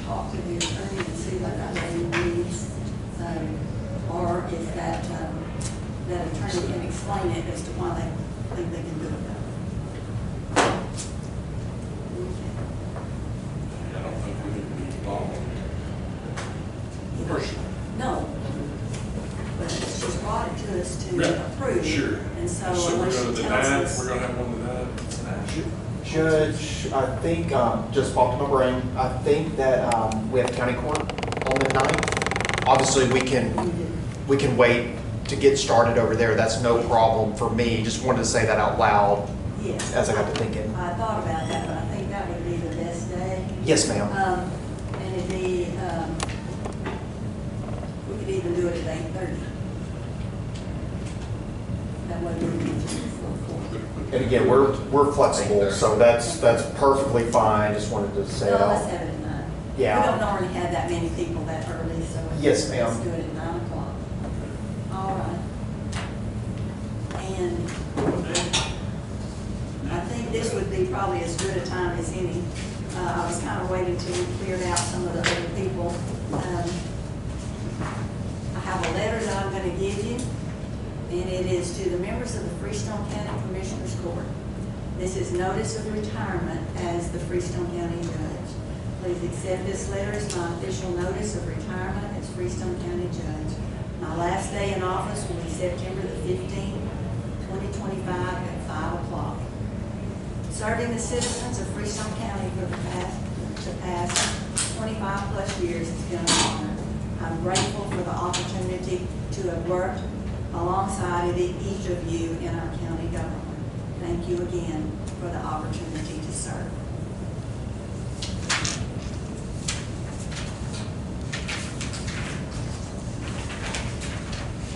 talk to the attorney and see what that lady needs, or if that attorney can explain it as to why they think they can do it that way. I don't think we need to be involved. Personally. No. But she's brought it to us to Yeah, approve. sure. And so So we're unless going she to tells deny it, us. we're going to have one tonight. Judge, I think, just popped in my brain, I think that we have county court on the 9th. Obviously, we can wait to get started over there. That's no problem for me. Just wanted to say that out loud Yes. as I got to thinking. I thought about that, but I think that would be the best day. Yes, ma'am. And it'd be, we could even do it at 8:30. That way we can do it for 4. And again, we're flexible, so that's perfectly fine. Just wanted to say No, that. let's have it at 9. Yeah. We don't normally have that many people that early, so Yes, ma'am. let's do it at 9 o'clock. All right. And I think this would be probably as good a time as any. I was kind of waiting till we cleared out some of the other people. I have a letter that I'm going to give you, and it is to the members of the Freestone County Commissioners Court. This is notice of retirement as the Freestone County Judge. Please accept this letter as my official notice of retirement as Freestone County Judge. My last day in office will be September the 15th, 2025 at 5 o'clock. Serving the citizens of Freestone County for the past 25 plus years has been an honor. I'm grateful for the opportunity to have worked alongside each of you in our county government. Thank you again for the opportunity to serve.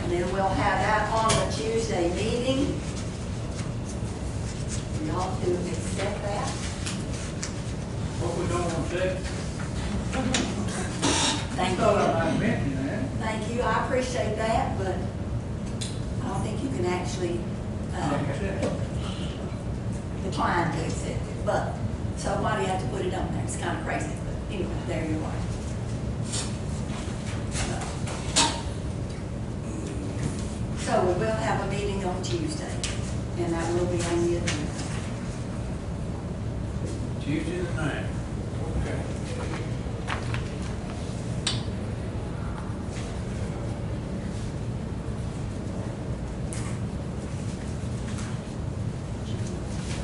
And then we'll have that on the Tuesday meeting. Y'all to accept that. What we don't want to say? Thank Thought I you. might mention that. Thank you. I appreciate that, but I don't think you can actually decline to accept it. But, so why do you have to put it on there? It's kind of crazy, but anyway, there you are. So we will have a meeting on Tuesday, and that will be on the agenda. Tuesday the 9th. Okay.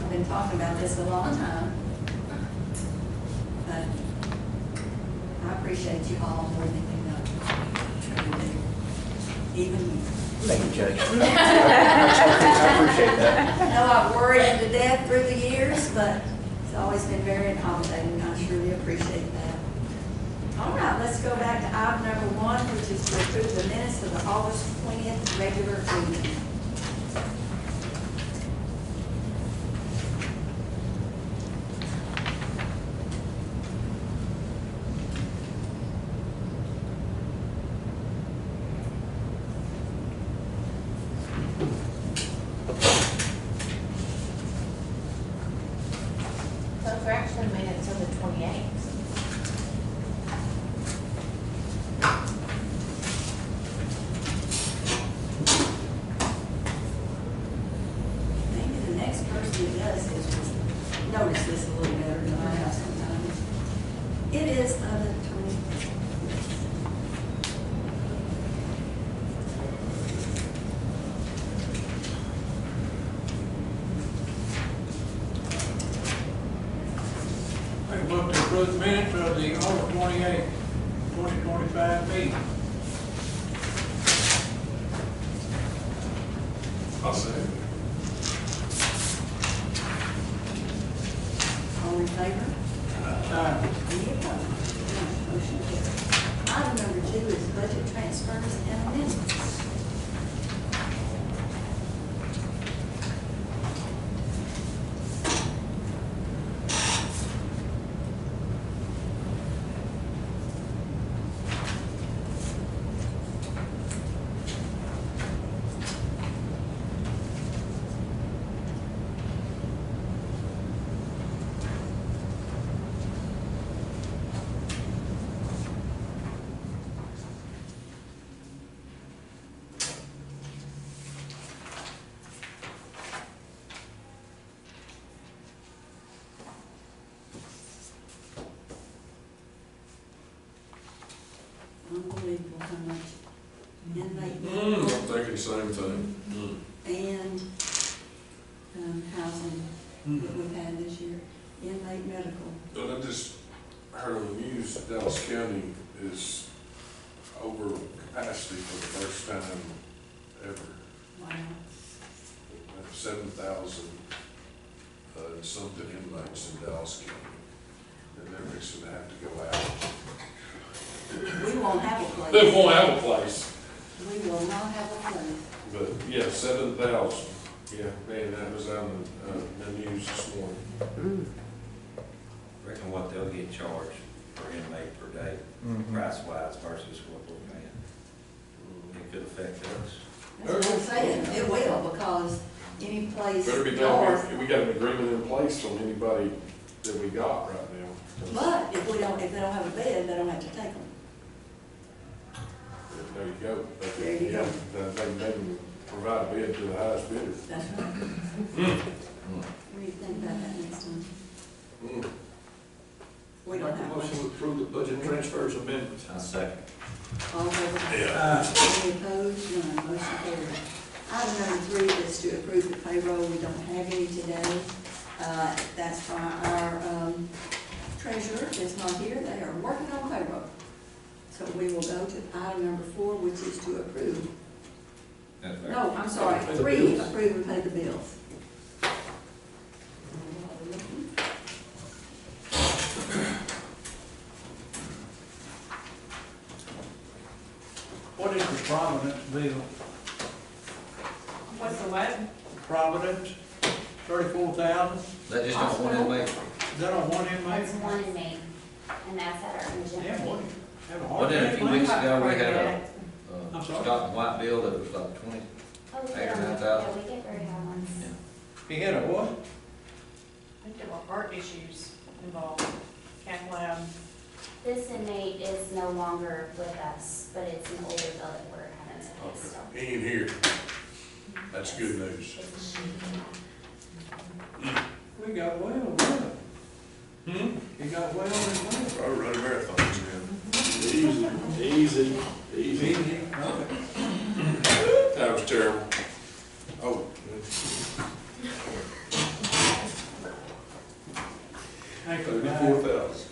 I've been talking about this a long time, but I appreciate you all more than you know. Truly do. Even you. Thank you, Judge. I appreciate that. I know I've worried him to death through the years, but it's always been very accommodating. I truly appreciate that. All right, let's go back to item number 1, which is to approve the minutes of the August 20th regular meeting. Those are actually minutes of the 28th. Maybe the next person who does this will notice this a little better than I have sometimes. It is of the 20th. I looked to approve the minutes of the August 28th, 2025 meeting. I'll say it. All in favor? Any opposed? Motion carries. Item number 2 is budget transfers and amendments. Unbelievable how much inmate I'm medical thinking the same thing. and housing that we've had this year. Inmate medical. But I just heard on the news, Dallas County is over capacity for the first time ever. Wow. 7,000 something inmates in Dallas County. And they're fixing to have to go out. We won't have a place. They won't have a place. We will not have a place. But yeah, 7,000. Yeah, man, that was on the news this morning. Reckon what they'll get charged per inmate per day, Mhm. price wise versus what we're paying. It could affect us. That's what I'm saying, it will, because any place Better be north. done. We got an agreement in place on anybody that we got right now. But if they don't have a bed, they don't have to take them. There you go. There you go. They can provide a bed to the highest bidder. That's right. What do you think about that next time? Mm. We don't have Motion one. to approve the budget transfers amendments. I second. All in favor? Any opposed? None. Motion carried. Item number 3 is to approve the payroll. We don't have any today. That's by our treasurer that's not here. They are working on payroll. So we will go to item number 4, which is to approve. That's fair. No, I'm sorry, Pay the 3, bills. approve and pay the bills. What is the Providence bill? What's the what? Providence, 34,000, That just don't want inmate. is that on one That's inmate? one inmate, and that's at our Yeah, agenda. what, have a Well, hard then a few time? weeks ago, we had I'm a sorry? Scott and White bill that was like 20. Oh, we Eight or get them. 9,000. Yeah, we get very high ones. Yeah. He had a what? I think there were heart issues involved, cath lab. This inmate is no longer with us, but it's an older bill that we're having to pay still. He ain't here. That's good news. It's a she. We got well, really. Hmm? He got well as well. I run marathons, man. Easy. Easy, okay. That was terrible. Oh. Thank you, guys. 34,000.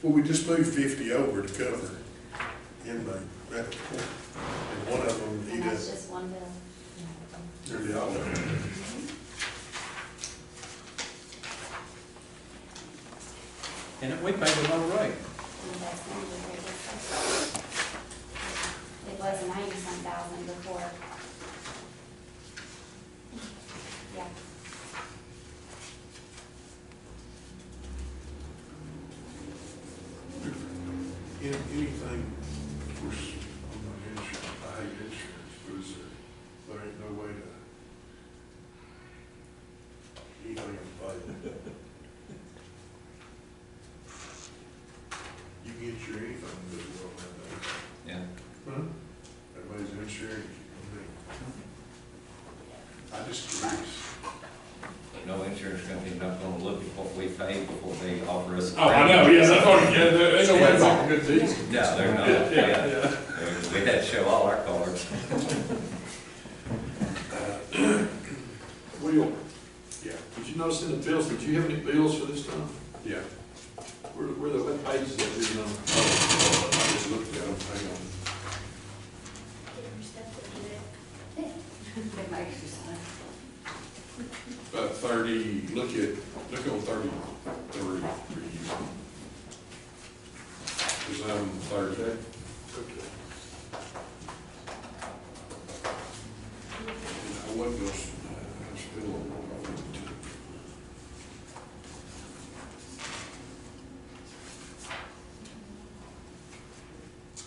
Well, we just moved 50 over to cover inmate. And one of them, he And that's does, just one bill. nearly all of them. And we paid a low rate. And that's one of the biggest. It was 90-some thousand before. Yeah. Anything, of course, I'm not insurance, I hate insurance, but is there ain't no way to, anything in play. You can get your anything in this world nowadays. Yeah. Huh? Everybody's insured, I just curious. No insurance company's not gonna look at what we paid before they offer us. Oh, I know, yes, I thought, yeah, there's no way to make a good deal. No, they're not. Yeah. We had to show all our cards. Will, Yeah, did you notice in the bills, did you have any bills for this time? yeah. Where the, what pages that reading on? I just looked at them, hang on. Get your stuff to do it. It makes you sign. About 30, look on 33 for you. Because I'm Thursday. Okay. And I wasn't going to spill on I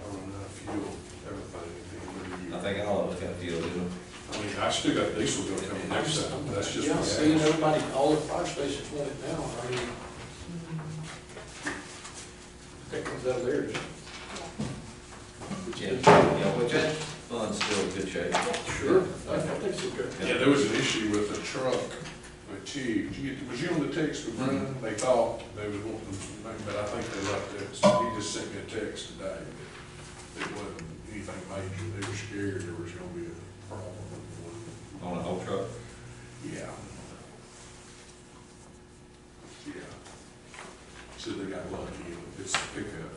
run out of fuel, everything. I think all of us got fuel, didn't we? I mean, I still got diesel bill coming next time, that's just. Yeah, my seeing gas. everybody, all the fire stations want it now, I mean. That comes out of theirs. Yeah, which that fund's still in good shape. Sure. I think so, good. Yeah, there was an issue with the truck, with T. Was you on the text with Brian? They thought they was wanting, but I think they left it, so he just sent me a text today, it wasn't anything major, they were scared there was gonna be a problem with one. On an old truck? Yeah. Yeah. So they got lucky, it's a pickup.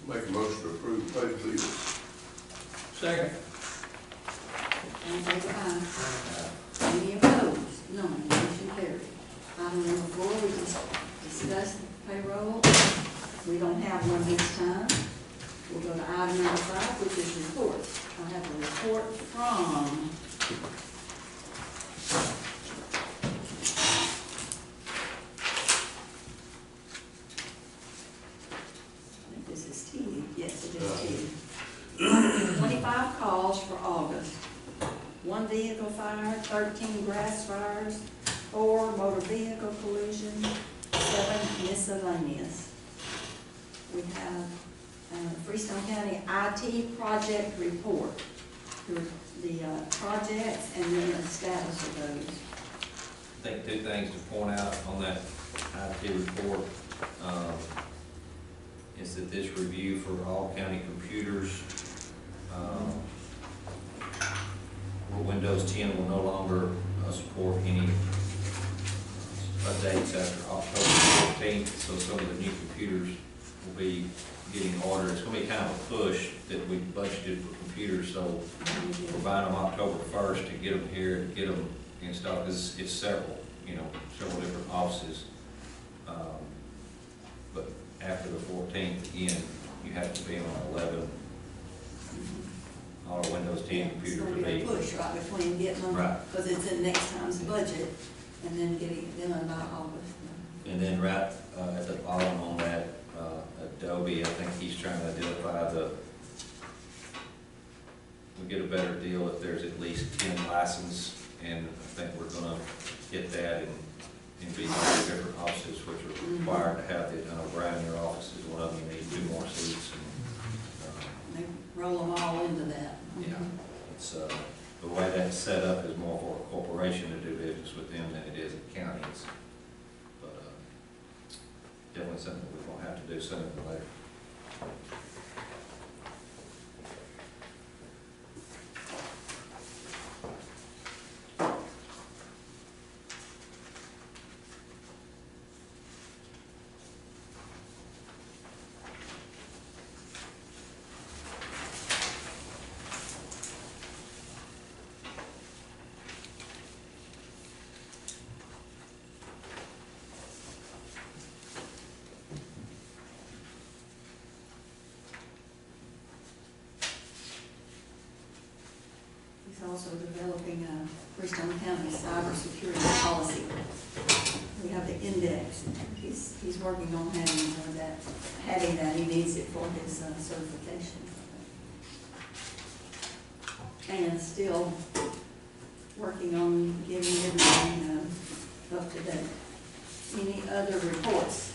Make a motion to approve the pay bills. Second. All in favor, aye. Any opposed? None, motion carried. Item number 4, we just discussed payroll. We don't have one this time. We'll go to item number 5, which is reports. I have a report from I think this is T. Yes, it is T. 25 calls for August. 1 vehicle fire, 13 grass fires, 4 motor vehicle collisions, 7 miscellaneous. We have Freestone County IT project report, the projects and then the status of those. I think 2 things to point out on that IT report, is that this review for all county computers, where Windows 10 will no longer support any updates after October 14th, so some of the new computers will be getting ordered. It's going to be kind of a push that we budgeted for computers, so we're buying them October 1st to get them here, and get them installed, because it's several different offices. But after the 14th, again, you have to be on 11. All our Windows 10 computers It's will going to be be. a push right between getting them, Right. because it's in next time's budget, and then getting it done by August. And then right at the bottom on that, Adobe, I think he's trying to identify we get a better deal if there's at least 10 licenses, and I think we're gonna get that and be in different offices, which are required to have it. I know Brian, in your office is one of them, you need 2 more seats. They roll them all into that. Yeah, it's, the way that's set up is more for a corporation to do business with them than it is at counties. But definitely something we're gonna have to do sooner than later. also developing a Freestone County cybersecurity policy. We have the index. He's working on having that. He needs it for his certification. And still working on getting everything up to date. Any other reports?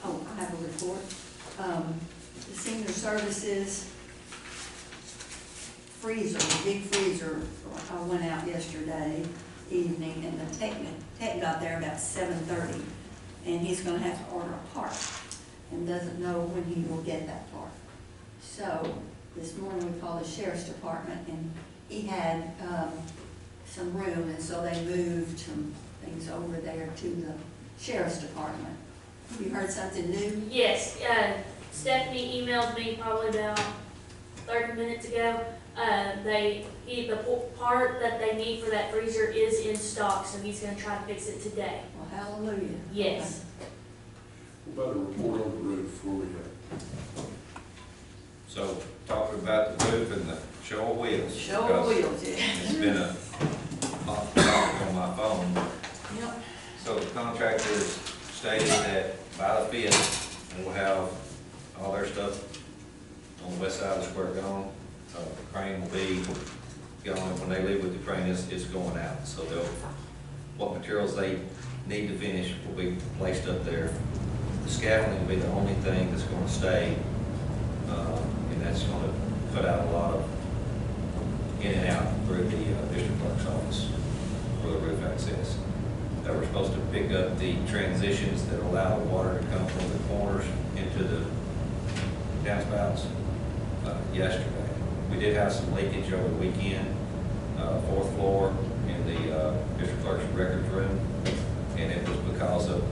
Oh, I have a report. The senior services freezer, the big freezer, I went out yesterday evening, and the tech got there about 7:30, and he's gonna have to order a part, and doesn't know when he will get that part. So, this morning we called the sheriff's department, and he had, some room, and so they moved some things over there to the sheriff's department. Have you heard something new? Yes, Stephanie emailed me probably about 30 minutes ago. The part that they need for that freezer is in stock, so he's gonna try to fix it today. Well, hallelujah. Yes. What about a report on the roof where we at? So, talking about the roof and the show of wheels. Show of because wheels, yeah. It's been a hot topic on my phone. Yep. So the contractors stated that by the 5th, we'll have all their stuff on the west side of the square gone. The crane will be gone. When they leave with the crane, it's going out. So what materials they need to finish will be placed up there. The scaffolding will be the only thing that's going to stay, and that's going to cut out a lot of in and out through the district clerk's office for the roof access. They were supposed to pick up the transitions that allow the water to come from the corners into the downspouts yesterday. We did have some leakage over the weekend, 4th floor in the district clerk's records room, and it was because of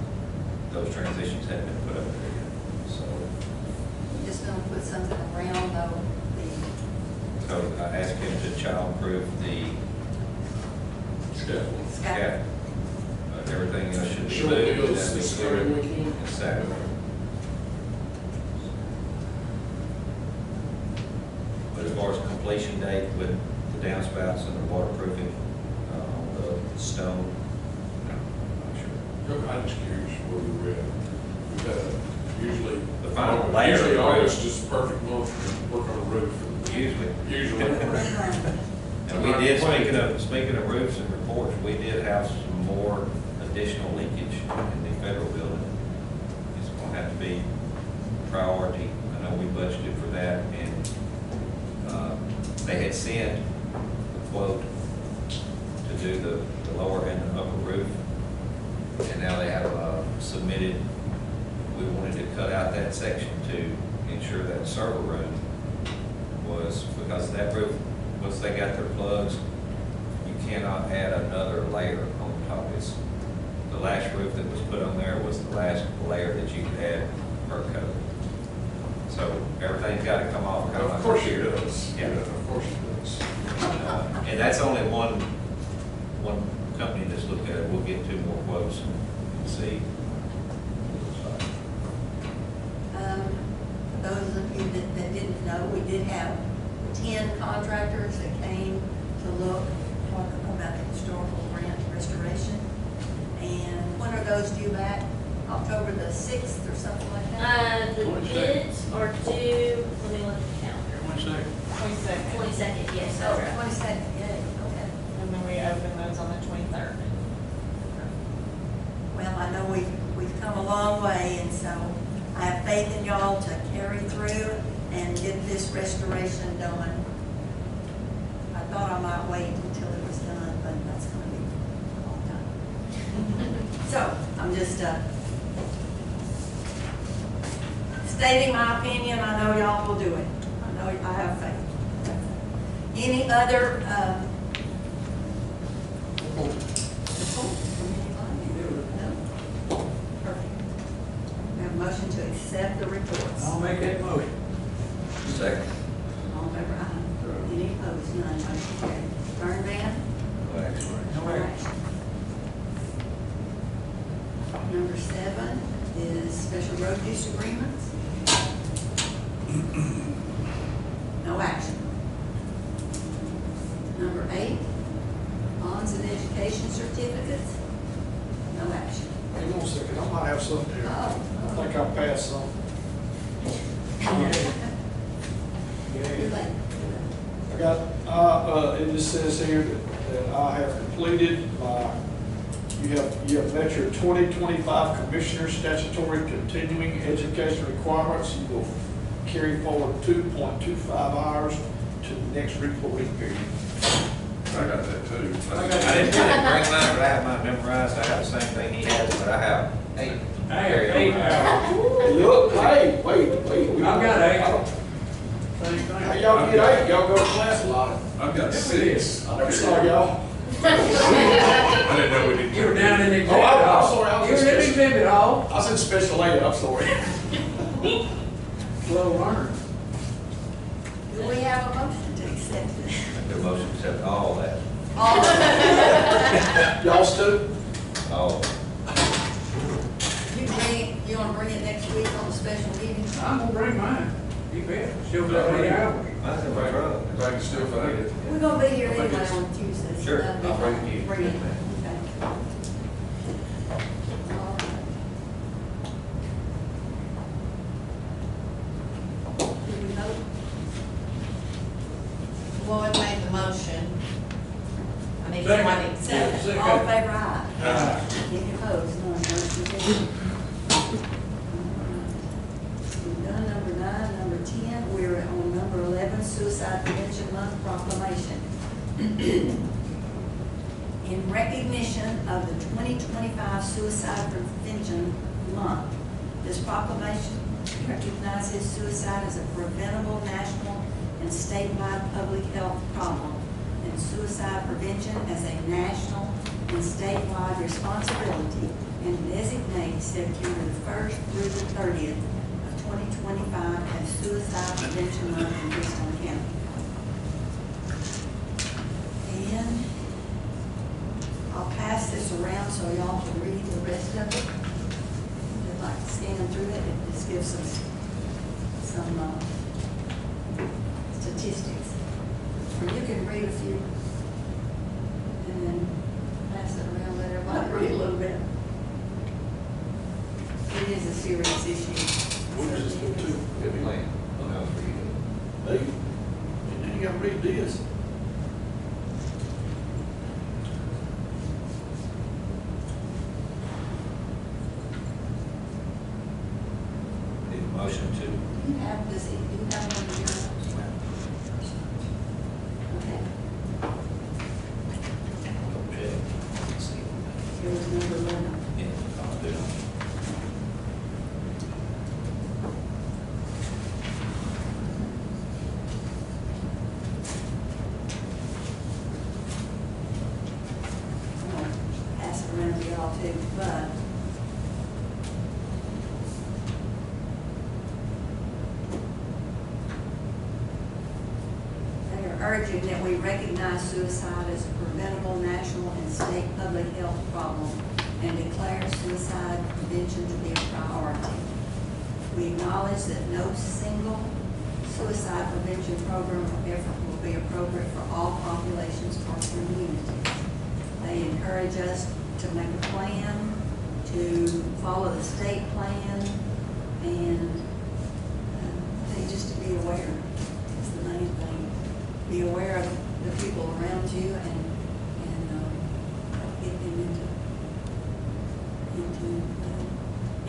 those transitions hadn't been put up there yet. So, Just gonna put something around though, so I asked him to child-proof the Scaffold. the scaffold. Everything else should be Show moved. wheels and this cleared coming weekend? and Saturday. But as far as completion date with the downspouts and the waterproofing, the stone, I'm not sure. I'm just curious where we were at. We've had usually. The final layer of Usually the roof. August is a perfect month to work on a roof. Usually. Usually. And we did, speaking of roofs and reports, we did have some more additional leakage in the federal building. It's gonna have to be priority. I know we budgeted for that, and they had sent a quote to do the lower and the upper roof, and now they have submitted, we wanted to cut out that section to ensure that server room was, because that roof, once they got their plugs, you cannot add another layer on top. It's the last roof that was put on there was the last layer that you could add per coat. So everything's got to come off. kind Of like course here. it does. Yeah. Of course it does. And that's only one company that's looked at it. We'll get 2 more quotes and see. Those of you that didn't know, we did have 10 contractors that came to look, talk about the historical grant restoration. And when are those due back? October the 6th or something like that? The bids are due, let me look at the calendar. 22nd. 22nd, yes, Oh, that's right. 22nd, yeah, okay. And then we open those on the 23rd. Well, I know we've come a long way, and so I have faith in y'all to carry through and get this restoration done. I thought I might wait until it was done, but that's gonna be a long time. So, I'm just, stating my opinion. I know y'all will do it. I know, I have faith. Any other, report from anybody? No? Perfect. We have a motion to accept the reports. I'll make that motion. Second. All in favor, aye. Any opposed? None. Motion carried. Burn ban? No action. No action. Number 7 is special road use agreements. No action. Number 8, bonds and education certificates, no action. Hang on a second, I might have something here. I Oh, think I passed some. too late. I got, it just says here that I have completed my, you have met your 2025 Commissioner Statutory Continuing Education requirements. You will carry forward 2.25 hours to the next reporting period. I got that too. I didn't bring mine, but I have mine memorized. I have the same thing he has, but I have 8. I have 8 hours. Hey, look, hey, wait. I've got 8. I don't- Same thing. How y'all get 8? Y'all go to class a lot. I've got Yes, we did. 6. I never saw y'all. I didn't know we did. You were down in the exhibit Oh, I'm hall. sorry, I was You were in the in special- exhibit hall. I was in special ed, I'm sorry. Slow learner. Do we have a motion to accept it? Make a motion to accept all that. All, Y'all stood? All. you wanna bring it next week on the special meeting? I'm gonna bring mine. You bet. Still got 8 hours. Mine's in my truck. If I can still find it. We're gonna be here I think anyway it's- on Tuesday. so Sure, that'll be I'll bring fine. it to you. Bring it, okay. All right. Do we vote? Lloyd made the motion. I need Second. somebody to accept it. Second. All in favor, aye. Aye. Any opposed? None, motion carried. We've done number 9, number 10, we're on number 11, Suicide Prevention Month proclamation. In recognition of the 2025 Suicide Prevention Month, this proclamation recognizes suicide as a preventable national and statewide public health problem, and suicide prevention as a national and statewide responsibility, and designates September the 1st through the 30th of 2025 as Suicide Prevention Month in Freestone County. And I'll pass this around so y'all can read the rest of it. If you'd like to scan through it, it just gives us some statistics. Or you can read a few and then pass it around, let everybody read a little bit. It is a serious issue. Where does this go to? Good plan. I'll for you. Hey, and then you gotta read this. Need a motion to, You have this, you have one here. Okay, double check. here's number 11. Yeah, I'll do it. I'm gonna pass it around to y'all too, but they are urging that we recognize suicide as a preventable national and state public health problem and declare suicide prevention to be a priority. We acknowledge that no single suicide prevention program or effort will be appropriate for all populations or communities. They encourage us to make a plan, to follow the state plan, and I think just to be aware is the main thing. Be aware of the people around you and get them into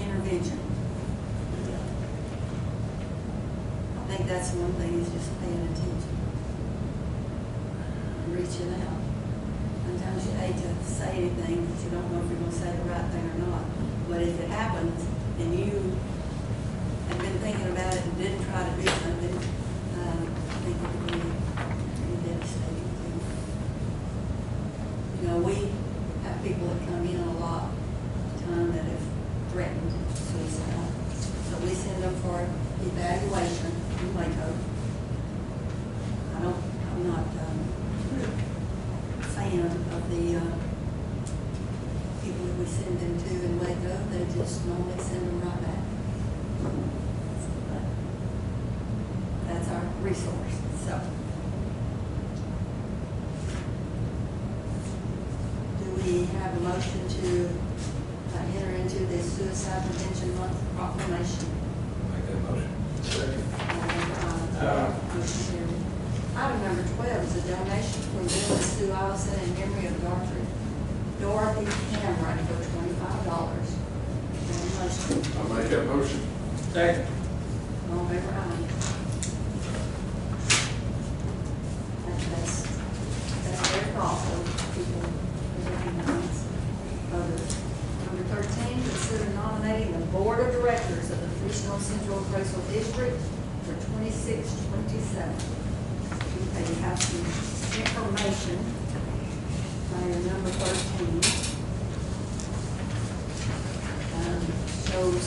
intervention. I think that's one thing is just paying attention and reaching out. Sometimes you hate to say anything because you don't know if you're going to say the right thing or not. But if it happens and you have been thinking about it and didn't try to do something, I think it would be pretty devastating thing. You know, we have people that come in a lot of time that have threatened suicide. So we send them for evaluation in Waco. I'm not a fan of the people that we send them to in Waco. They just normally send them right back. But that's our resource, so. motion to enter into this suicide prevention month proclamation. Make that motion. Motion carried. Item number 12 is a donation for Linda Sue Allison in memory of Dorothy Cameron for $25. Motion. I make that motion. Second. All in favor, aye. That's very thoughtful, people recognize others. Number 13, consider nominating the Board of Directors of the Freestone Central Appraisal District for 26-27. Okay, you have some information by your number 13. Shows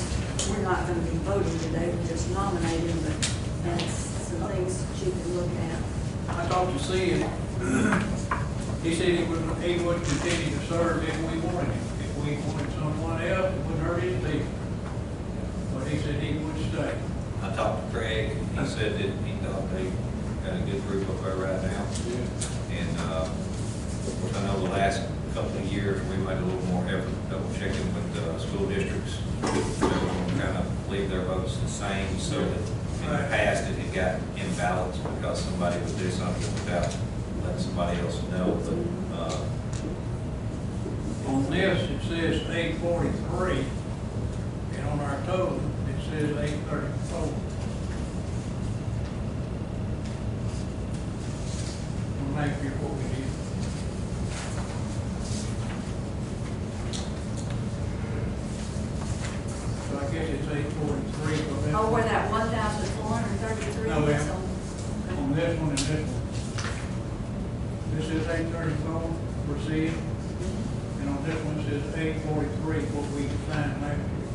we're not going to be voting today, we're just nominating, but that's some things that you can look at. I talked to Sid. He said he would continue to serve if we wanted him. If we wanted someone else, it wouldn't hurt his feelings. But he said he would stay. I talked to Craig, and he said that he thought they got a good group up there right now. And, of course, I know the last couple of years, we made a little more effort double checking with the school districts. They were kind of leave their votes the same, so that in the past, it had got imbalanced because somebody would do something without letting somebody else know, but, On this, it says 843, and on our total, it says 834. We'll make it what we did. So I guess it's 843 for that. Oh, where that 1,433 No, is ma'am. on. On this one and this one. This is 834 for Sid, and on this one it says 843, what we signed last year.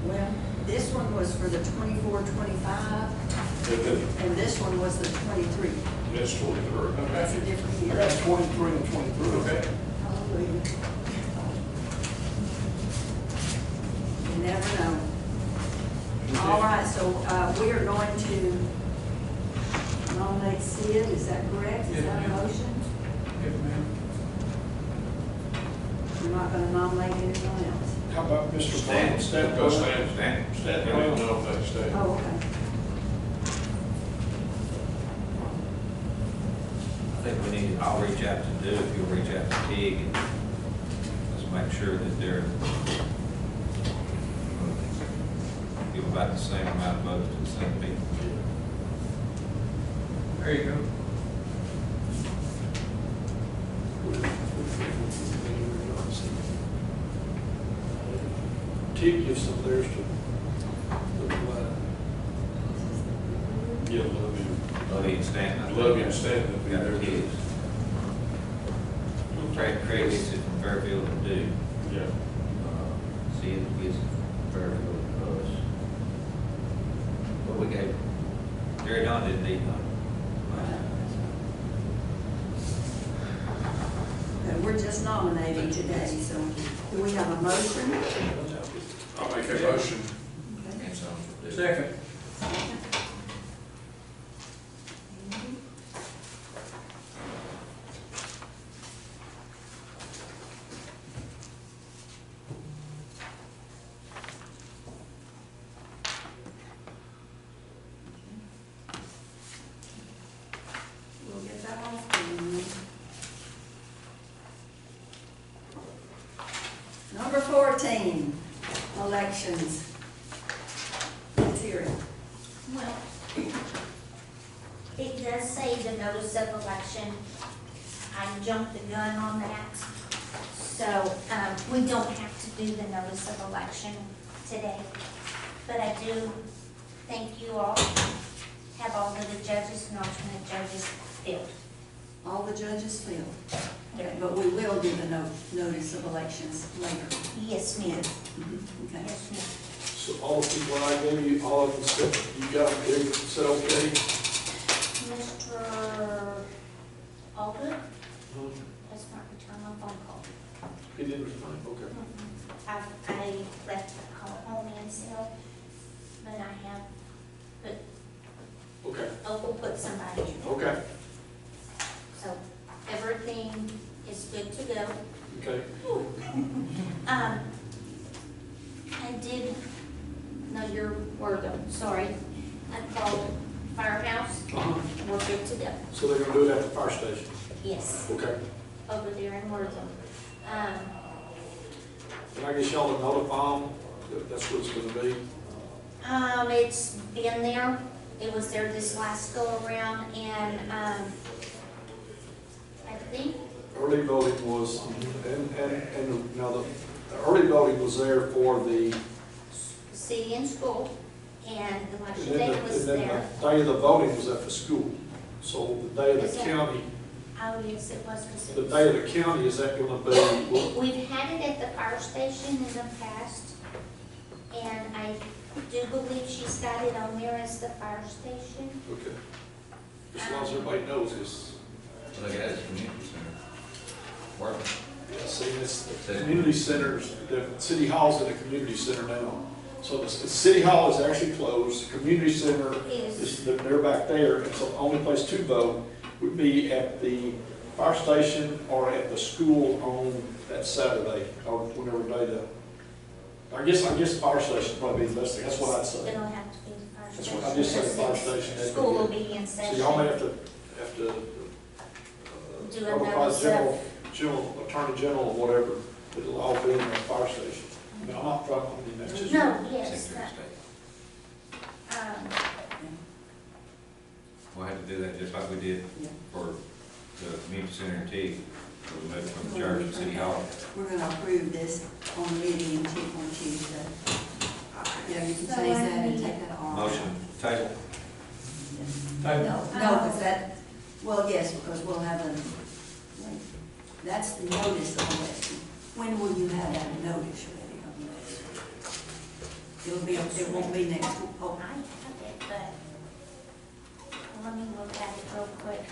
Well, this one was for the 24-25, and this one was the 23. That's 23. That's a different I year. got 23 and 23. Okay. Hallelujah. You never know. All right, so we are going to nominate Sid, is that correct? Is Yes, that a ma'am. motion? Yes, ma'am. We're not going to nominate anyone else? How about Mr. Stan. Brown? Stan Go Brown? stand. Stan? Stan I Brown. don't know if they stay. Oh, okay. I think we need, I'll reach out to Do, if you'll reach out to Tig, and let's make sure that they're, give about the same amount of votes to the same people. There you go. Teague gives some of theirs to. Yeah, love Lovey and Stanton. I you. think. Love you and Stanton, if We you're got there. kids. Craig gets it from Fairfield and Do. Yeah. Sid gets it from Fairfield and us. But we gave, Jerry Don didn't need none. Okay, we're just nominating today, so do we have a motion? I'll make a motion. Okay. And some for Do. Second. We'll get that off to you. Number 14, elections. Let's hear it. Well, it does say the notice of election. I jumped the gun on that. So, we don't have to do the notice of election today. But I do thank you all, have all of the judges and alternate judges filled. All the judges filled. Okay, but we will do the notice of elections later. Yes, ma'am. Okay. Yes, ma'am. So all the people I gave you, all of them said, you got them, they said okay? Mr. Alder does not return my phone call. He did respond, okay. I left a call home and cell, but I have put, Okay, we'll put somebody in. okay. good to go. Okay. I did, no, your word, I'm sorry. I called Firehouse, Uh-huh. we're good to go. So they're gonna do it at the fire station? Yes, Okay. over there in Wortham. And I guess y'all will notify them that that's what it's gonna be? It's been there, it was there this last go around, and, I think, Early voting was, and now the early voting was there for the, city and school, and the election and then day was the there. day of the voting was at the school. So the day of Is the that- county, Oh, yes, it was, because the it was. day of the county, is that gonna be, We've had it at the fire station in the past, and I do believe she's got it on there as the fire station. okay. As long as everybody knows this. Look at it, community center. Working. Yeah, see, it's the community centers, the city hall's in a community center now. So the city hall is actually closed, the community center is, they're back there, and so the only place to vote would be at the fire station or at the school on that Saturday, or whenever day I guess the fire station would probably be the best thing, that's what I'd say. It'll have to be the fire That's station. what I just said, fire because station. that'd be School will good. be in So session. y'all may have to Do a notify notice the general, attorney general or whatever, that it'll all be in the fire station. I mean, I'm not trying, I mean, that's just. No, yes, Secretary of State. We'll have to do that just like we did for the community center in T, where we moved from the church to City Hall. We're gonna approve this on the meeting on Tuesday. Yeah, you can change that and take that off. Motion, table. No, because that, well, yes, because we'll have that's the notice of election. When will you have that notice ready of election? It'll be, it won't be next week. Oh, I have it, but let me look at it real quick.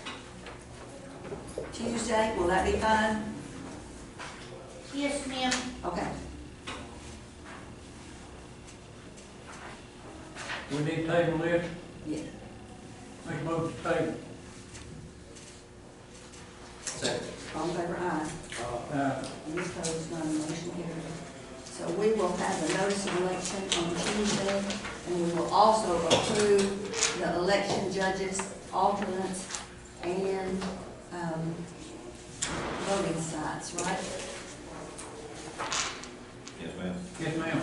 Tuesday, will that be fine? Yes, ma'am. Okay. We need to table this, Yes. make a motion to table. Second. All in favor, aye. Any opposed, none, motion carried. So we will have the notice of election on Tuesday, and we will also approve the election judges, alternates, and, voting sites, right? Yes, ma'am. Yes, ma'am.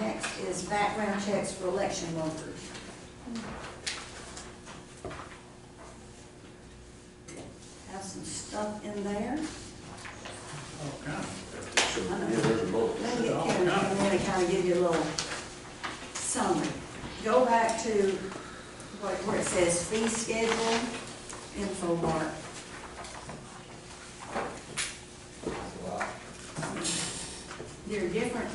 Next is background checks for election workers. Have some stuff in there. Okay. Yeah, there's a vote. Let me get Karen, I'm going to kind of give you a little summary. Go back to where it says fee schedule, info mark. There are different.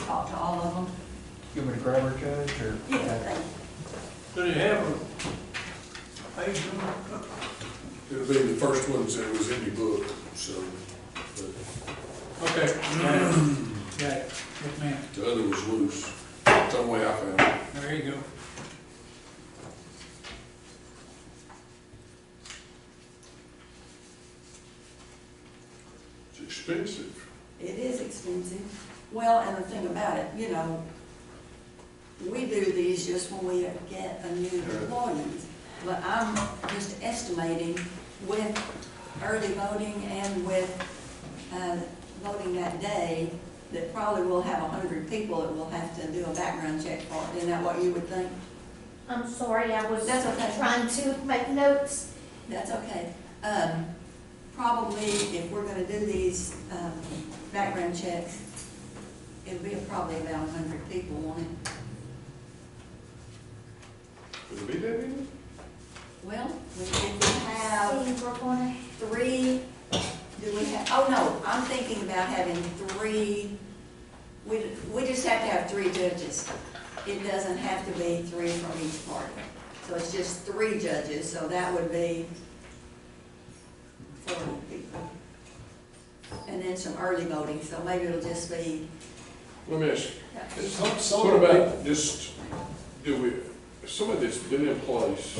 Talk to all of them. You want me to grab her, Judge, or? Yeah, thank you. Do they have a page number? It'll be the first ones that was in your book, so, but Okay. Got it, yes, ma'am. the other was loose. Some way I found it. There you go. It's expensive. It is expensive. Well, and the thing about it, you know, we do these just when we get a new employee. But I'm just estimating with early voting and with voting that day, that probably we'll have 100 people that will have to do a background check for. Isn't that what you would think? I'm sorry, I was That's okay. trying to make notes. That's okay. Probably if we're gonna do these background checks, it'll be probably about 100 people, won't it? Would it be that many? Well, if we have See, we're gonna, 3, do we have, oh no, I'm thinking about having 3, we just have to have 3 judges. It doesn't have to be 3 from each party. So it's just 3 judges, so that would be 40 people. then some early voting, so maybe it'll just be, Let me ask you, Some what of the about just, if somebody that's been in place,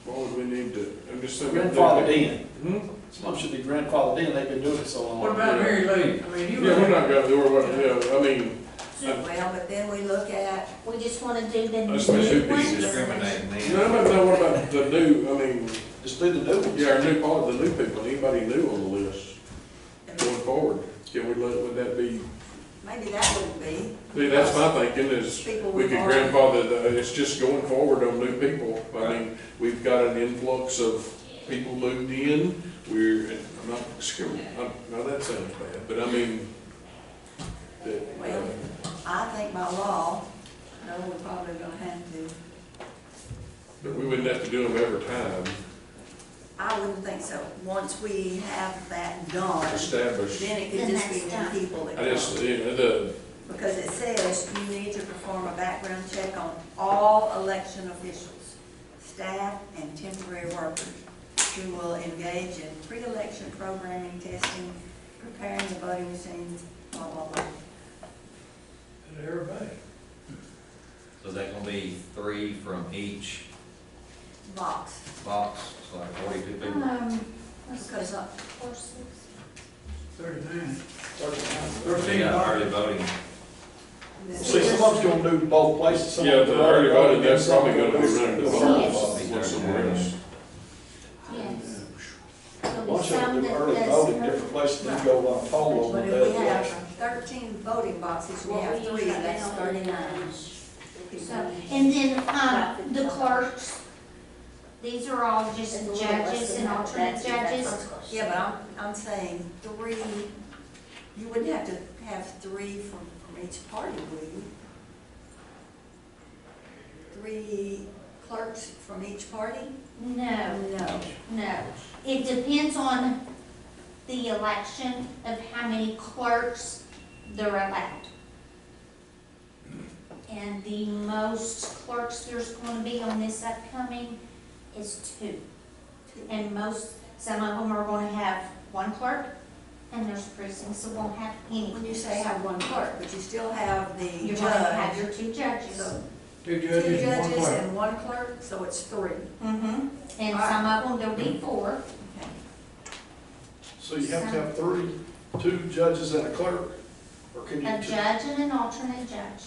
why would we need to, I'm just thinking. grandfathered in. Hmm? Some of them should be grandfathered in, they've been doing it so long. What about Mary Lee? I mean, you. Yeah, we're not gonna do it, yeah, I mean, well, but then we look at, We just wanna do the That's what should new be ones. Discriminating no, then. no, what about the new, I mean, Just do the new ones. yeah, our new, the new people, anybody new on the list going forward? Can we would that be, maybe that wouldn't be. see, that's my thinking is, People we we've could already- grandfather, it's just going forward on new people. I mean, we've got an influx of people moved in, I'm not discriminating, no, that sounds bad, but I mean, that, Well, I think by law, no, we're probably gonna have to. but we wouldn't have to do them every time, I wouldn't think so. Once we have that done, established. then it could Then just be that's done. new people that I just, come. you know, the, Because it says you need to perform a background check on all election officials, staff, and temporary workers who will engage in pre-election programming, testing, preparing the voting machines, blah, blah, blah. Everybody. So is that gonna be 3 from each Box. box, so like 42 people? Because Four, six. 39. 39. Yeah, early voting. See, some of them's gonna do both places. Some yeah, of them the early voting, and that's some probably of them gonna be do running the some- Yes. voting box somewhere else. Yes. Bunch of them do early voting, different places, they go on poll But on if the we have election. 13 voting boxes, we What have we 3, use right that's now 39. So, and then, the clerks, these are all just judges and alternate judges. Yeah, but I'm saying 3, you wouldn't have to have 3 from each party, would you? 3 clerks from each party? No, No. no. It depends on the election of how many clerks they're allowed. And the most clerks there's gonna be on this upcoming is 2. And some of them are gonna have 1 clerk, and there's precincts that won't have any. When you say have 1 clerk, but you still have the You're gonna have judge. your 2 judges. So 2 2 judges and 1 judges clerk. and 1 clerk, so it's 3. Mm-hmm. And some of them, there'll be 4. Okay. So you have to have 2 judges and a clerk, or can you? A judge and an alternate judge.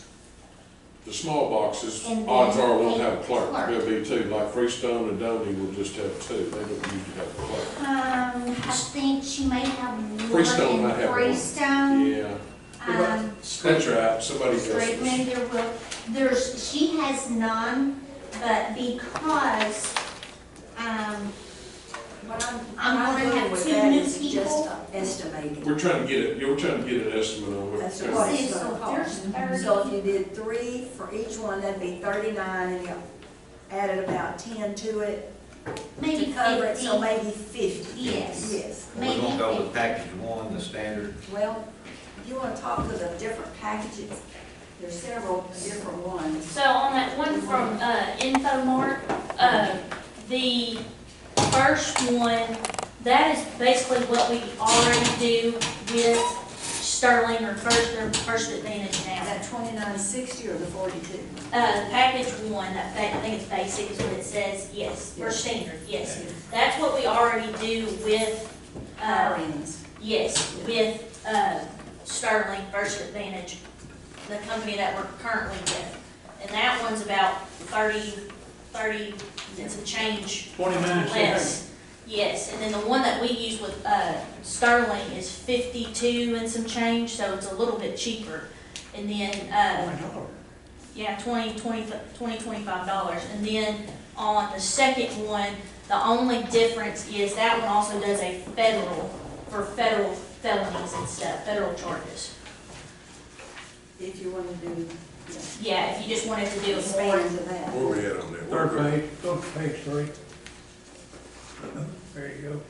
The small boxes, And odds then are won't a have a clerk, clerk. there'll be 2, like Freestone and Donny will just have 2, they don't usually have a clerk. I think she may have 1 Freestone in might have one. Freestone. Yeah, Um, that's right, somebody Straight else. maybe there will, she has none, but because, What I'm gonna doing have with 2 that new is people. just estimating. We're trying to get it, you're trying to get an estimate on what. That's kind what of- it's See, so gonna there's cost. 30. So if you did 3 for each one, that'd be 39, and you added about 10 to it maybe to cover it, 50. so maybe 50. Yes. Yes. We're Maybe gonna go with 50. package 1, the standard. Well, if you wanna talk to the different packages, there's several different ones. So on that one from, Infomart, the first one, that is basically what we already do with Sterling or First Advantage Is now. that 2960 or the 42? Package 1, I think it's basic is what it says, yes, or standard, yes. That's what we already do with, RNs. yes, with, Sterling First Advantage, the company that we're currently with. And that one's about 30 and some change 29 less. Yes, and then the one that we use with, Sterling is 52 and some change, so it's a little bit cheaper. And then, yeah, $25. And then on the second one, the only difference is that one also does a for federal felonies and stuff, federal charges. If you wanna do, Yeah, if you just wanted to do it more. expand to that. Where we at on that? Third page, go to page 3. There you go.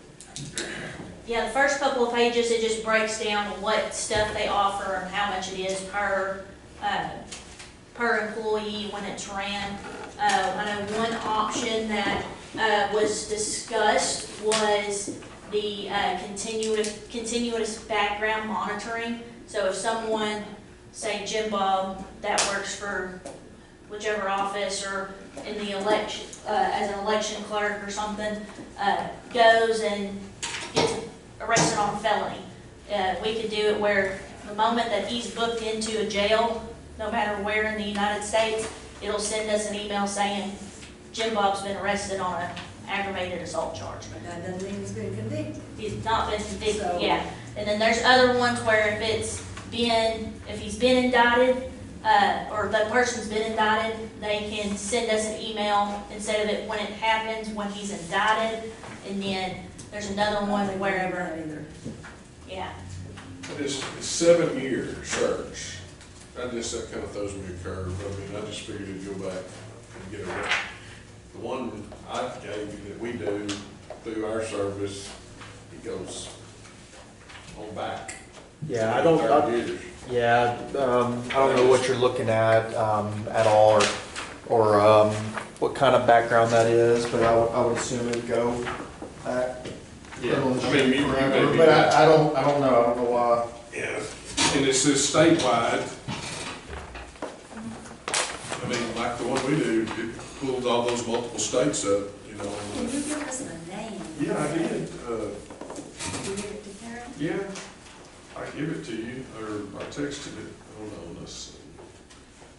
Yeah, the first couple of pages, it just breaks down what stuff they offer and how much it is per employee when it's ran. I know one option that was discussed was the continuous background monitoring. So if someone, say Jim Bob, that works for whichever office or in the election, as an election clerk or something, goes and gets arrested on a felony, we could do it where the moment that he's booked into a jail, no matter where in the United States, it'll send us an email saying, Jim Bob's been arrested on an aggravated assault charge. But that doesn't mean he's been convicted. He's not been convicted, So- yeah. And then there's other ones where if he's been indicted, or the person's been indicted, they can send us an email instead of it when it happens, when he's indicted. And then there's another one wherever, Either. yeah. It's 7-year search. That kind of throws me a curve. I mean, I just figured it'd go back and get a, the one I gave you that we do through our service, it goes on back. Yeah, I don't, 30 years. yeah, I don't know what you're looking at all, or what kind of background that is, but I would assume it'd go back. Yeah, I mean, you may be. But I don't know why. Yeah, and it says statewide. I mean, like the one we do, it pulls all those multiple states up, you know. Can you give us the name? Yeah, I did. Did you give it to Karen? Yeah, I give it to you, or I texted it. Hold on, let's see.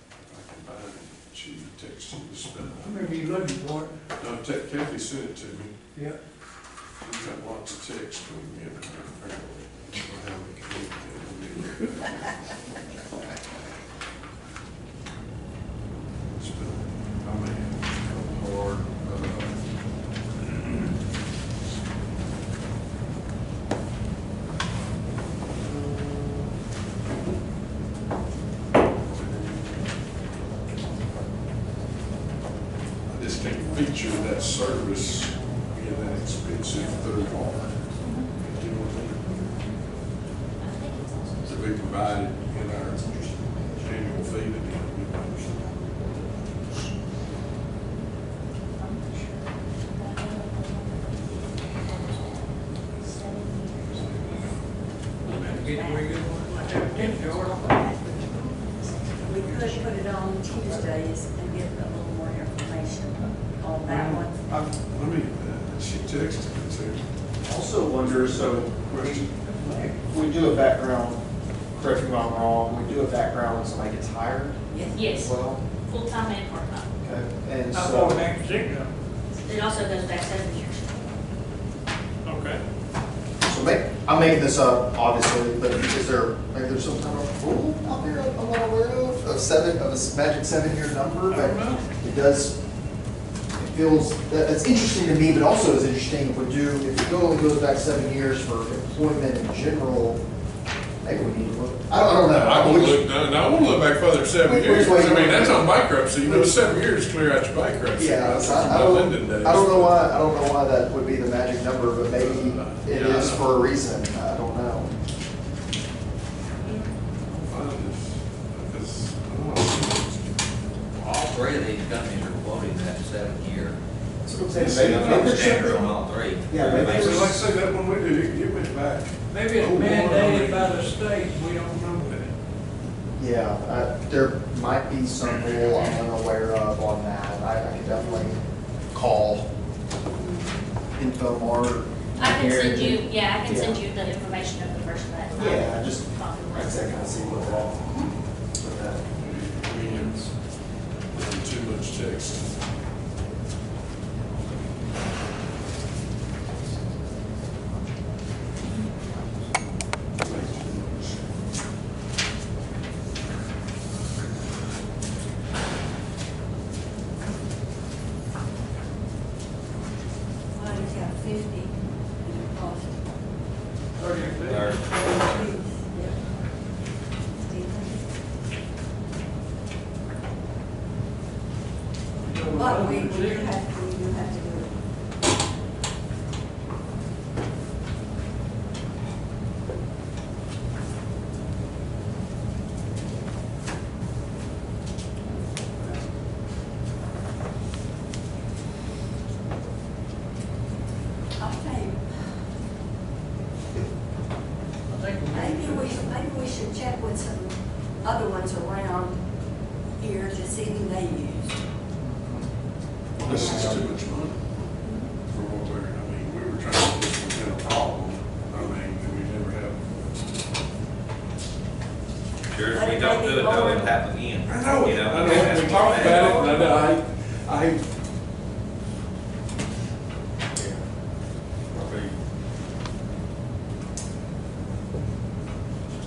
If I can find it. She texted you the spell. I remember you looking for it. No, Kathy sent it to me. Yeah. She's got lots of texts from me and her, apparently. I don't know how we can get that. I may have come hard, I just can't feature that service being that expensive third party. You know what I mean? To be provided in our annual fee to them. Get where you want to have it, George. We could put it on Tuesdays and get a little more information on that one. Let me, she texted me too. Also wonder, so we do a background, correct me if I'm wrong, we do a background when somebody gets hired Yes. as Yes, well? full-time and part-time. Okay, and How far so, back is it go? It also goes back 7 years. Okay. I'm making this up, obviously, but is there, maybe there's some kind of rule out there I'm not aware of a magic 7-year number? I But don't know. it does, it feels, that's interesting to me, but also is interesting if it only goes back 7 years for employment in general, maybe we need to look, I don't know. I want to look, no, I want to look back further than 7 Which years. way I you mean, want that's to- on bankruptcy, you know, 7 years to clear out your bankruptcy. Yeah, That's so I my Linden days. don't know why that would be the magic number, but maybe it Yeah. is for a reason, I don't know. Because, I don't know. All three of these companies are quoting that 7-year. That's what I'm saying, See, maybe I'm there's Standard something- on all three. Yeah, maybe Like there's- I say, that when we did it went back. Maybe it's Oh, Lord, mandated by the state, we don't know that. Yeah, there might be some rule I'm unaware of on that. I could definitely call InfoMart. I can send you, Gary. yeah, I can send Yeah. you the information of the person that. Yeah, just, talking like I with. said, kind of see what that. Means too much text. Well, he's got 50 in the cost. 30. Yep. But we do have to do it. I'll tell you, should check with some other ones around here to see who they use. This is too much money for what we're, I mean, we were trying to, this was a problem, I mean, that we never have. Sure, if we don't do it, though, it'll happen again. I know, You know, I know, we talked about it, and I, yeah,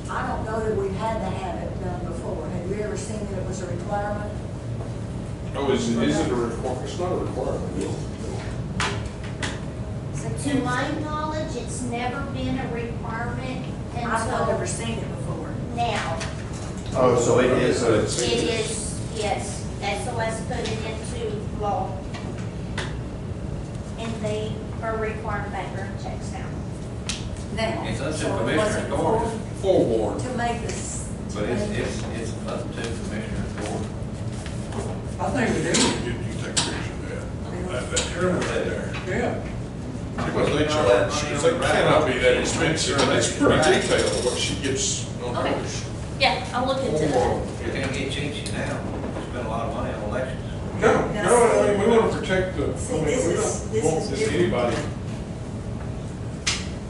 I don't know that we've had to have it done before. Have you ever seen that it was a requirement? oh, is it a requirement? It's not a requirement. To my knowledge, it's never been a requirement I've not ever until seen it before. now. Oh, so it is a, It is, yes, SOS put it into law. And they are requiring background checks now. Now. It's up to so it Commissioner wasn't Court. Forewarned. To make this. to But make it's up to Commissioner Court. I think we do. You take pictures of that criminal there. Yeah. Because they charge, because they cannot be that expensive, and it's pretty detailed what she gets on Okay. hers. Yeah, I'll look into that. You're gonna get cheated now, spend a lot of money on elections. No, I mean, we want to protect the, I See, mean, this we is- don't this want is this different. anybody.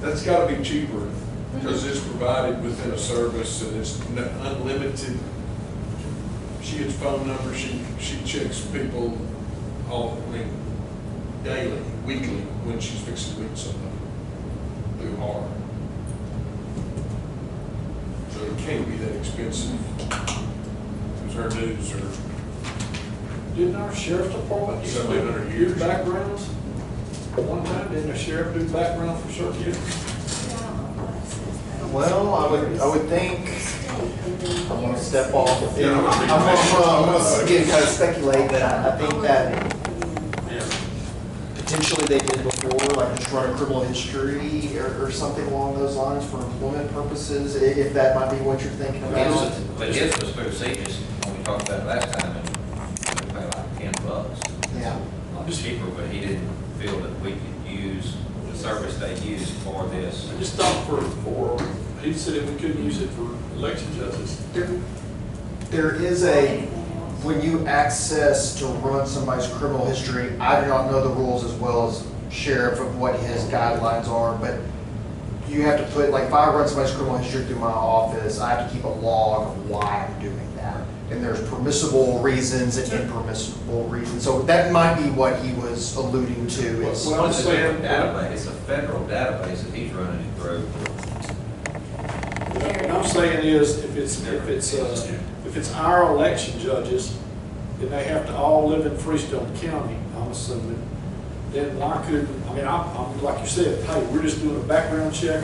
That's gotta be cheaper, because it's provided within a service and it's unlimited. She gets phone numbers, she checks people all, I mean, daily, weekly, when she's fixing to meet somebody through hard. So it can't be that expensive. Because her dues are Didn't our sheriff's department used to 700 do years. backgrounds? One time, didn't the sheriff do background for certain people? well, I would think, I'm gonna step off. Yeah, I'm gonna be I'm gonna, again, kind of speculate that I think that potentially they did before, like just run a criminal history or something along those lines for employment purposes, if that might be what you're thinking about. But his was through Cetus, when we talked about it last time, and we paid like $10. Yeah. Not cheaper, but he didn't feel that we could use the service they use for this. I just thought he said that we couldn't use it for election judges. There is when you access to run somebody's criminal history, I do not know the rules as well as sheriff of what his guidelines are, but you have to put, like, if I run somebody's criminal history through my office, I have to keep a log of why I'm doing that. And there's permissible reasons and impermissible reasons. So that might be what he was alluding to is. Well, I'm It's a saying- database, it's a federal database that he's running it through. What I'm saying is, if it's our election judges, and they have to all live in Freestone County, I'm assuming, then why couldn't, I mean, I'm, like you said, hey, we're just doing a background check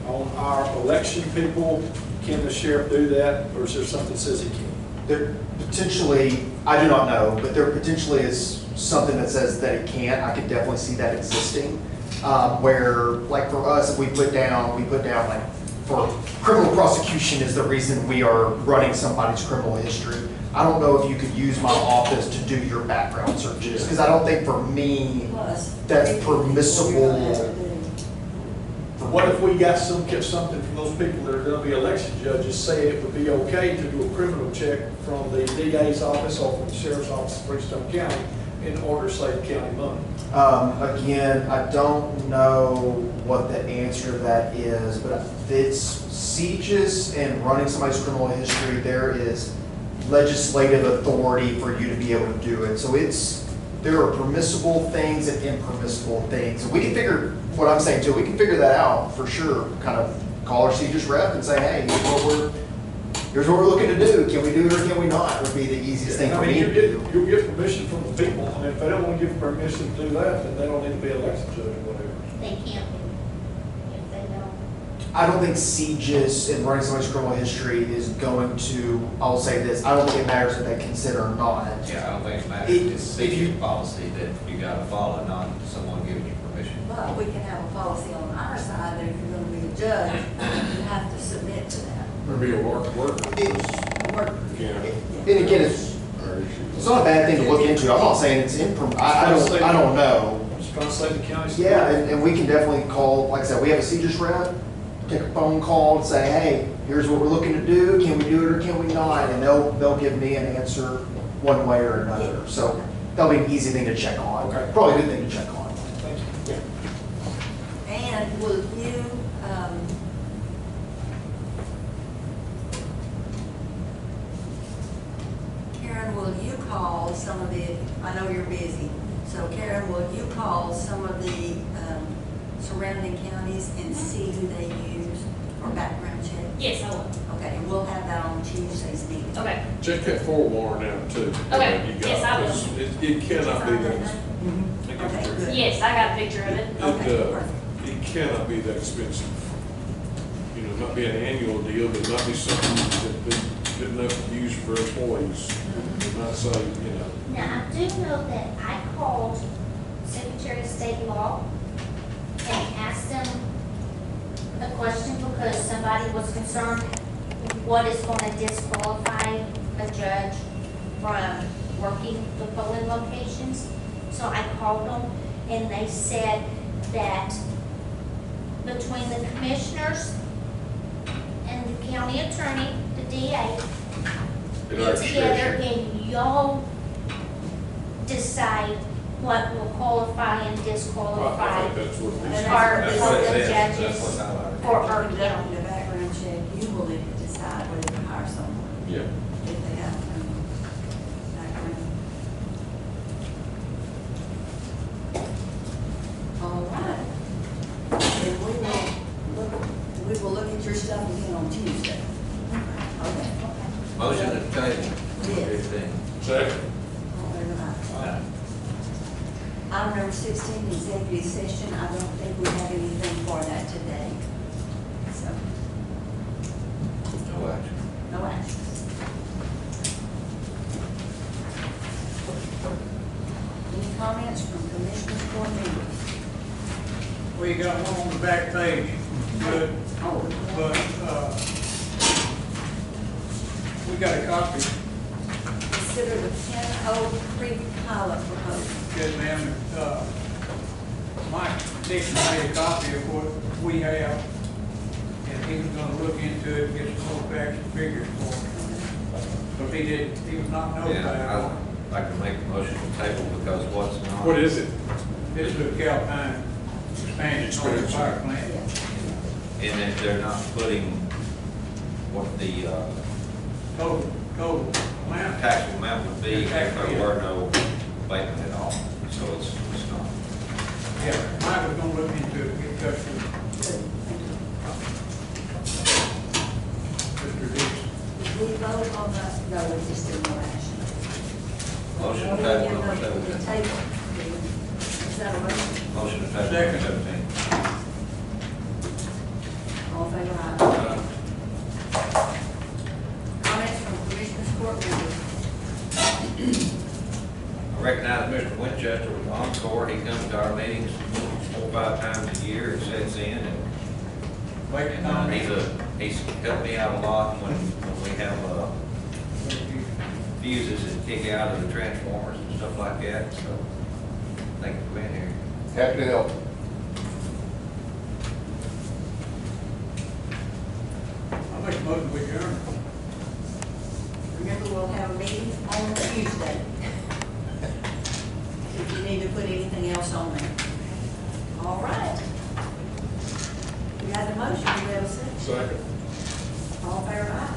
on our election people, can the sheriff do that, or is there something that says he can't? There potentially, I do not know, but there potentially is something that says that it can't. I could definitely see that existing. Where, like for us, if we put down like, for criminal prosecution is the reason we are running somebody's criminal history. I don't know if you could use my office to do your background searches, because I don't think for me, Plus. that's people permissible. we're gonna have to do. What if we got something from those people that are gonna be election judges saying it would be okay to do a criminal check from the DA's office or from the sheriff's office in Freestone County in order to save county money? Again, I don't know what the answer to that is, but it's sieges and running somebody's criminal history, there is legislative authority for you to be able to do it. So there are permissible things and impermissible things. And we can figure, what I'm saying too, we can figure that out for sure. Kind of call our sieges rep and say, hey, here's what we're looking to do. Can we do it or can we not? Would be the easiest thing I for mean, me to do. you'll get permission from the people. I mean, if they don't want to give permission to do that, then they don't need to be election judge or whatever. They can't be if they don't. I don't think sieges and running somebody's criminal history is going to, I'll say this, I don't think it matters if they consider or not. Yeah, I don't think it matters, It- it's if you- city policy that you gotta follow, not someone giving you permission. But we can have a policy on our side that if you're gonna be a judge, you have to submit to that. Or be a worker. Work. Yeah. And again, it's not a bad thing to look into. I'm not saying it's I don't know. Just trying to save the county. Yeah, and we can definitely call, like I said, we have a sieges rep. take a phone call and say, hey, here's what we're looking to do, can we do it or can we not? And they'll give me an answer one way or another. So that'll be an easy thing to check on. Okay. Probably a good thing to check on. Thank you. Yeah. And will you, Karen, will you call some of the, I know you're busy, so Karen, will you call some of the surrounding counties and see who they use for background check? Yes, I will. Okay, we'll have that on Tuesday's meeting. Okay. Check that forewarn out too. Okay. You got, Yes, I will. 'cause It cannot be that, Okay, good. Yes, I got a picture of it. Okay, perfect. it cannot be that expensive. You know, not be an annual deal, but not be something that'd be good enough to use for employees. Not say, you know, Now, I do know that I called Secretary of State Law and asked them a question because somebody was concerned what is going to disqualify a judge from working the polling locations. So I called them and they said that between the commissioners and the county attorney, the DA, at our get together discretion. and y'all decide what will qualify and I disqualify think that's what it is. our That's what it public says, that's judges what's highlighted. for our After county. conducting the background check, you will decide whether to hire someone Yeah. if they have background. All right. And we will look at your stuff again on Tuesday. Okay. Motion to table. Yes. 15. Second. All in favor? Item number 16, executive session. I don't think we have anything for that today. So, No action. no action. Any comments from commissioners or members? We got one on the back page, but, we got a copy. Consider the Pin Oak Creek pilot proposal. Yes, ma'am. Mike Dixon made a copy of what we have, and he was gonna look into it and get some more facts and figures for us. But he was not notified. Yeah, I'd like to make a motion to table because what's not. What is it? This is a Calpine expansion on the power plant. In that they're not putting what the Total amount. taxable amount would be if there were no abatement at all. So it's not. Yeah, Mike was gonna look into it, get custody. Good. Thank you. Mr. Dixon. Did we vote on the, no, we just did no action. Motion to We table did number vote on the 17. table. Is that a motion? Motion to table Second. number 17. All in favor, aye. Comments from commissioners court members? I recognize Mr. Winchester with Encore. He comes to our meetings 4 or 5 times a year and sits in and Wait a minute. he's helped me out a lot when we have fuses that kick out of the transformers and stuff like that. So thank you for being here. Happy to help. I'll make a motion to adjourn. Remember, we'll have a meeting on Tuesday. If you need to put anything else on there. All right. We got the motion, do we have a second? Second. All in favor, aye.